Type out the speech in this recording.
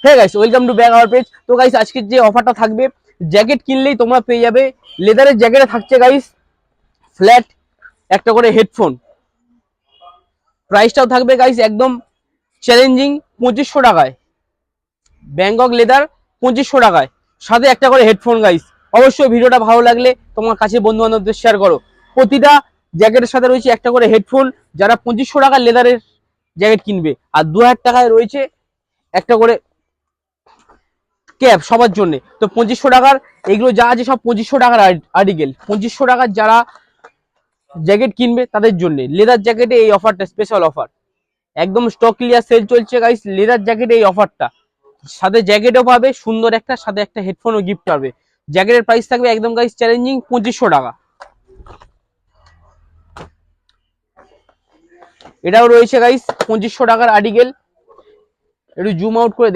হ্যাঁ guys, welcome to back our page. তো guys, আজকের যে অফারটা থাকবে, জ্যাকেট কিনলেই তোমরা পেয়ে যাবে লেদারের জ্যাকেটে থাকছে গাইস ফ্ল্যাট একটা করে হেডফোন। প্রাইসটাও থাকবে গাইস একদম চ্যালেঞ্জিং 2500 টাকায়। ব্যাংকক লেদার 2500 টাকায়, সাথে একটা করে হেডফোন গাইস। অবশ্যই ভিডিওটা ভালো লাগলে তোমার কাছে বন্ধু বান্ধবদের শেয়ার করো। প্রতিটা জ্যাকেটের সাথে রয়েছে একটা করে হেডফোন, যারা 2500 টাকার লেদারের জ্যাকেট কিনবে। আর 2000 টাকায় রয়েছে একটা করে ক্যাপ সবার জন্য। তো 2500 টাকার এগুলো যা আছে সব 2500 টাকার আর্টিকেল। 2500 টাকার যারা জ্যাকেট কিনবে তাদের জন্য লেদার জ্যাকেটে এই অফারটা স্পেশাল অফার। একদম স্টক ক্লিয়ার সেল চলছে গাইস লেদার জ্যাকেটে এই অফারটা। সাথে জ্যাকেটও পাবে সুন্দর একটা, সাথে একটা হেডফোনও গিফট পাবে। জ্যাকেটের প্রাইস থাকবে একদম গাইস চ্যালেঞ্জিং 2500 টাকা। এটাও রয়েছে গাইস 2500 টাকার আর্টিকেল। একটু জুম আউট করে